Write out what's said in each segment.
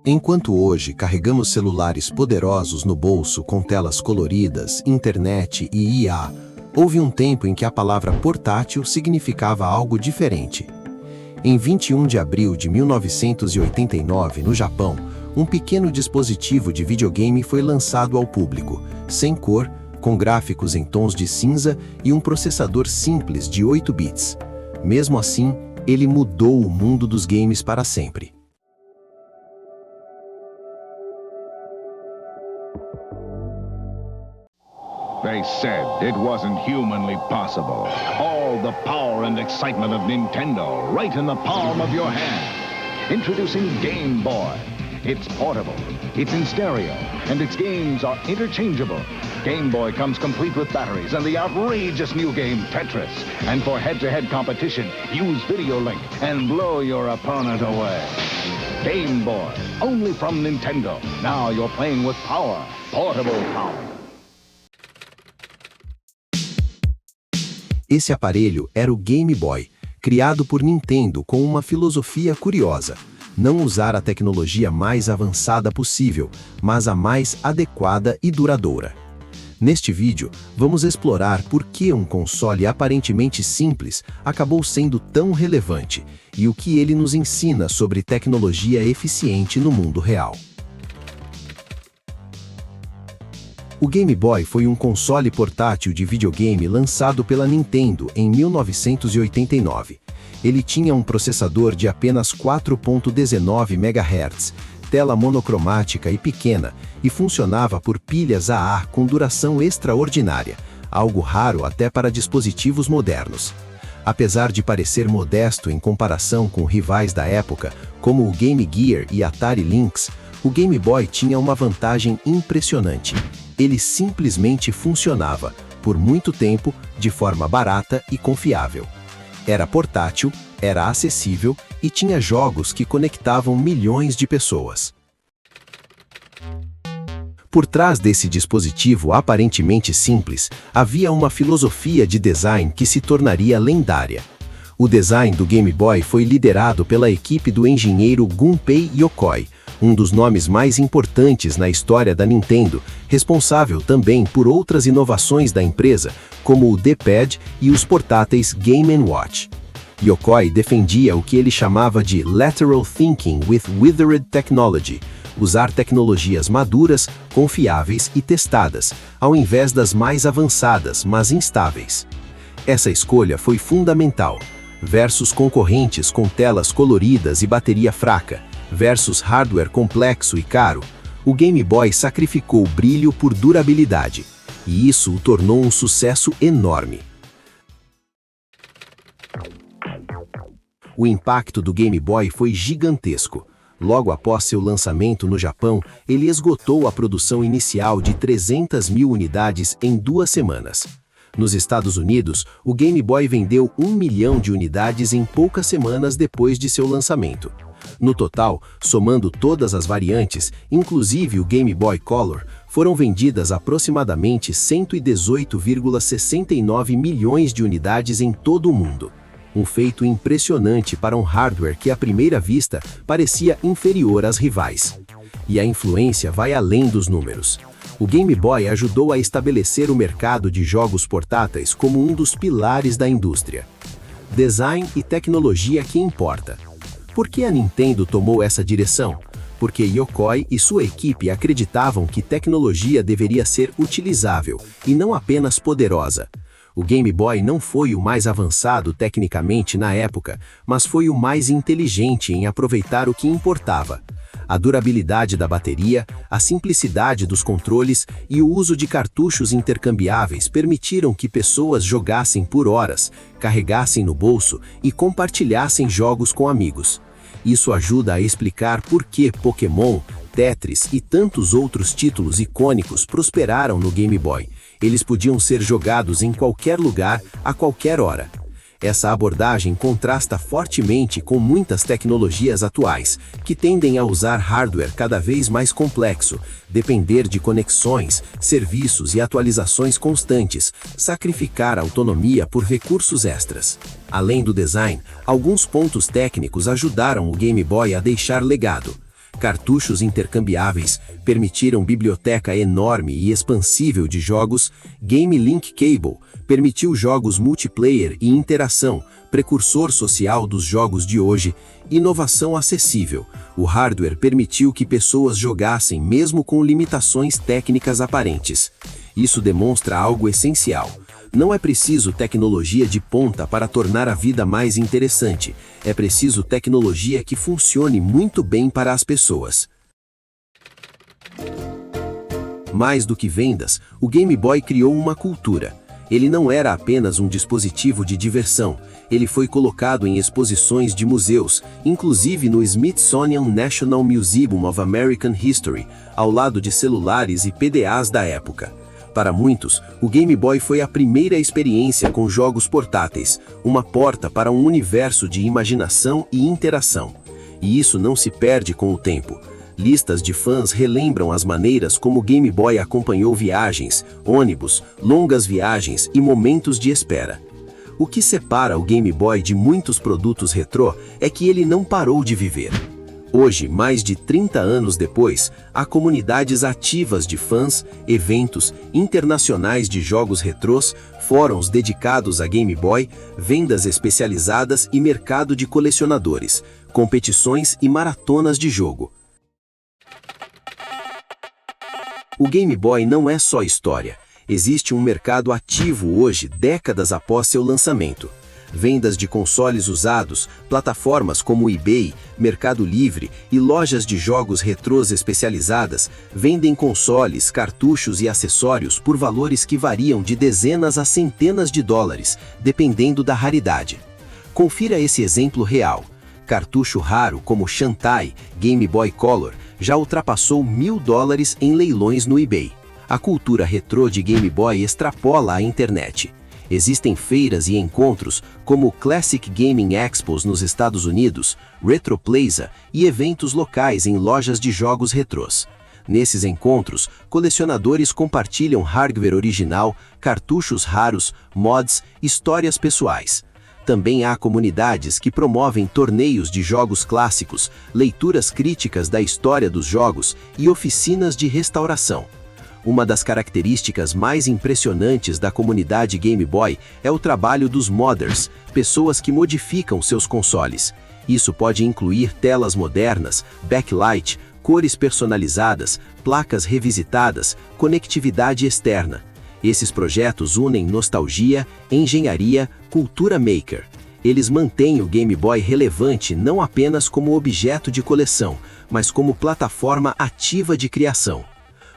Enquanto hoje carregamos celulares poderosos no bolso com telas coloridas, internet e IA, houve um tempo em que a palavra portátil significava algo diferente. Em 21 de abril de 1989, no Japão, um pequeno dispositivo de videogame foi lançado ao público, sem cor, com gráficos em tons de cinza e um processador simples de 8 bits. Mesmo assim, ele mudou o mundo dos games para sempre. They said it wasn't humanly possible. All the power and excitement of Nintendo right in the palm of your hand. Introducing Game Boy. It's portable, it's in stereo, and its games are interchangeable. Game Boy comes complete with batteries and the outrageous new game Tetris. And for head-to-head competition, use Video Link and blow your opponent away. Game Boy, only from Nintendo. Now you're playing with power, portable power. Esse aparelho era o Game Boy, criado por Nintendo com uma filosofia curiosa: não usar a tecnologia mais avançada possível, mas a mais adequada e duradoura. Neste vídeo, vamos explorar por que um console aparentemente simples acabou sendo tão relevante e o que ele nos ensina sobre tecnologia eficiente no mundo real. O Game Boy foi um console portátil de videogame lançado pela Nintendo em 1989. Ele tinha um processador de apenas 4.19 MHz, tela monocromática e pequena, e funcionava por pilhas AA com duração extraordinária, algo raro até para dispositivos modernos. Apesar de parecer modesto em comparação com rivais da época, como o Game Gear e Atari Lynx, o Game Boy tinha uma vantagem impressionante. Ele simplesmente funcionava, por muito tempo, de forma barata e confiável. Era portátil, era acessível e tinha jogos que conectavam milhões de pessoas. Por trás desse dispositivo aparentemente simples, havia uma filosofia de design que se tornaria lendária. O design do Game Boy foi liderado pela equipe do engenheiro Gunpei Yokoi, um dos nomes mais importantes na história da Nintendo, responsável também por outras inovações da empresa, como o D-Pad e os portáteis Game & Watch. Yokoi defendia o que ele chamava de Lateral Thinking with Withered Technology, usar tecnologias maduras, confiáveis e testadas, ao invés das mais avançadas, mas instáveis. Essa escolha foi fundamental, versus concorrentes com telas coloridas e bateria fraca, versus hardware complexo e caro. O Game Boy sacrificou brilho por durabilidade, e isso o tornou um sucesso enorme. O impacto do Game Boy foi gigantesco. Logo após seu lançamento no Japão, ele esgotou a produção inicial de 300 mil unidades em 2 semanas. Nos Estados Unidos, o Game Boy vendeu 1 milhão de unidades em poucas semanas depois de seu lançamento. No total, somando todas as variantes, inclusive o Game Boy Color, foram vendidas aproximadamente 118,69 milhões de unidades em todo o mundo. Um feito impressionante para um hardware que à primeira vista parecia inferior às rivais. E a influência vai além dos números. O Game Boy ajudou a estabelecer o mercado de jogos portáteis como um dos pilares da indústria. Design e tecnologia que importa. Por que a Nintendo tomou essa direção? Porque Yokoi e sua equipe acreditavam que tecnologia deveria ser utilizável e não apenas poderosa. O Game Boy não foi o mais avançado tecnicamente na época, mas foi o mais inteligente em aproveitar o que importava. A durabilidade da bateria, a simplicidade dos controles e o uso de cartuchos intercambiáveis permitiram que pessoas jogassem por horas, carregassem no bolso e compartilhassem jogos com amigos. Isso ajuda a explicar por que Pokémon, Tetris e tantos outros títulos icônicos prosperaram no Game Boy. Eles podiam ser jogados em qualquer lugar, a qualquer hora. Essa abordagem contrasta fortemente com muitas tecnologias atuais, que tendem a usar hardware cada vez mais complexo, depender de conexões, serviços e atualizações constantes, sacrificar autonomia por recursos extras. Além do design, alguns pontos técnicos ajudaram o Game Boy a deixar legado. Cartuchos intercambiáveis permitiram biblioteca enorme e expansível de jogos. Game Link Cable permitiu jogos multiplayer e interação, precursor social dos jogos de hoje. Inovação acessível. O hardware permitiu que pessoas jogassem mesmo com limitações técnicas aparentes. Isso demonstra algo essencial. Não é preciso tecnologia de ponta para tornar a vida mais interessante. É preciso tecnologia que funcione muito bem para as pessoas. Mais do que vendas, o Game Boy criou uma cultura. Ele não era apenas um dispositivo de diversão, ele foi colocado em exposições de museus, inclusive no Smithsonian National Museum of American History, ao lado de celulares e PDAs da época. Para muitos, o Game Boy foi a primeira experiência com jogos portáteis, uma porta para um universo de imaginação e interação. E isso não se perde com o tempo. Listas de fãs relembram as maneiras como o Game Boy acompanhou viagens, ônibus, longas viagens e momentos de espera. O que separa o Game Boy de muitos produtos retrô é que ele não parou de viver. Hoje, mais de 30 anos depois, há comunidades ativas de fãs, eventos internacionais de jogos retrôs, fóruns dedicados a Game Boy, vendas especializadas e mercado de colecionadores, competições e maratonas de jogo. O Game Boy não é só história. Existe um mercado ativo hoje, décadas após seu lançamento. Vendas de consoles usados, plataformas como o eBay, Mercado Livre e lojas de jogos retrôs especializadas vendem consoles, cartuchos e acessórios por valores que variam de dezenas a centenas de dólares, dependendo da raridade. Confira esse exemplo real. Cartucho raro como Shantae Game Boy Color já ultrapassou $1.000 em leilões no eBay. A cultura retrô de Game Boy extrapola a internet. Existem feiras e encontros como o Classic Gaming Expos nos Estados Unidos, Retroplaza e eventos locais em lojas de jogos retrôs. Nesses encontros, colecionadores compartilham hardware original, cartuchos raros, mods, histórias pessoais. Também há comunidades que promovem torneios de jogos clássicos, leituras críticas da história dos jogos e oficinas de restauração. Uma das características mais impressionantes da comunidade Game Boy é o trabalho dos modders, pessoas que modificam seus consoles. Isso pode incluir telas modernas, backlight, cores personalizadas, placas revisitadas, conectividade externa. Esses projetos unem nostalgia, engenharia, cultura maker. Eles mantêm o Game Boy relevante não apenas como objeto de coleção, mas como plataforma ativa de criação.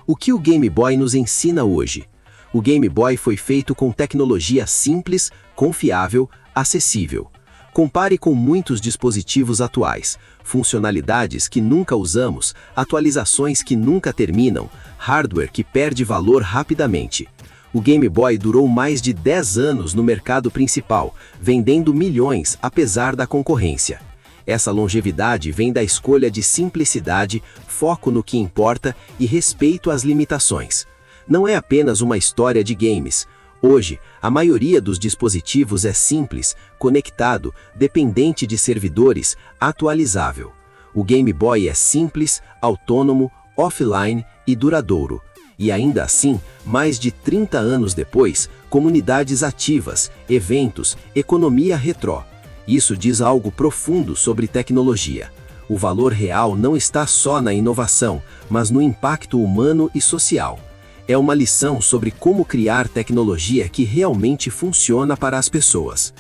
O que o Game Boy nos ensina hoje? O Game Boy foi feito com tecnologia simples, confiável, acessível. Compare com muitos dispositivos atuais, funcionalidades que nunca usamos, atualizações que nunca terminam, hardware que perde valor rapidamente. O Game Boy durou mais de 10 anos no mercado principal, vendendo milhões apesar da concorrência. Essa longevidade vem da escolha de simplicidade, foco no que importa e respeito às limitações. Não é apenas uma história de games. Hoje, a maioria dos dispositivos é simples, conectado, dependente de servidores, atualizável. O Game Boy é simples, autônomo, offline e duradouro. E ainda assim, mais de 30 anos depois, comunidades ativas, eventos, economia retrô. Isso diz algo profundo sobre tecnologia. O valor real não está só na inovação, mas no impacto humano e social. É uma lição sobre como criar tecnologia que realmente funciona para as pessoas.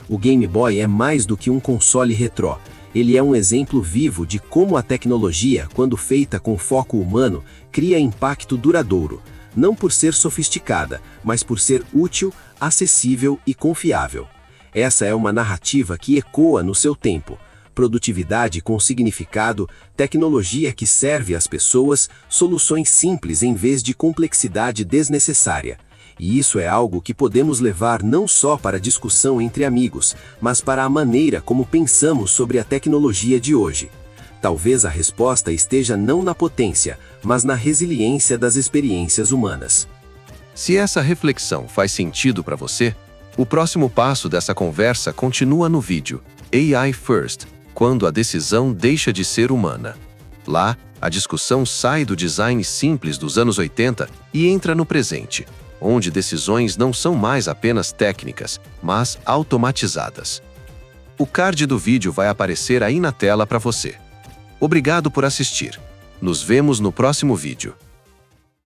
O Game Boy é mais do que um console retrô. Ele é um exemplo vivo de como a tecnologia, quando feita com foco humano, cria impacto duradouro, não por ser sofisticada, mas por ser útil, acessível e confiável. Essa é uma narrativa que ecoa no seu tempo. Produtividade com significado, tecnologia que serve às pessoas, soluções simples em vez de complexidade desnecessária. E isso é algo que podemos levar não só para discussão entre amigos, mas para a maneira como pensamos sobre a tecnologia de hoje. Talvez a resposta esteja não na potência, mas na resiliência das experiências humanas. Se essa reflexão faz sentido para você, o próximo passo dessa conversa continua no vídeo AI First, quando a decisão deixa de ser humana. Lá, a discussão sai do design simples dos anos 80 e entra no presente, onde decisões não são mais apenas técnicas, mas automatizadas. O card do vídeo vai aparecer aí na tela para você. Obrigado por assistir. Nos vemos no próximo vídeo.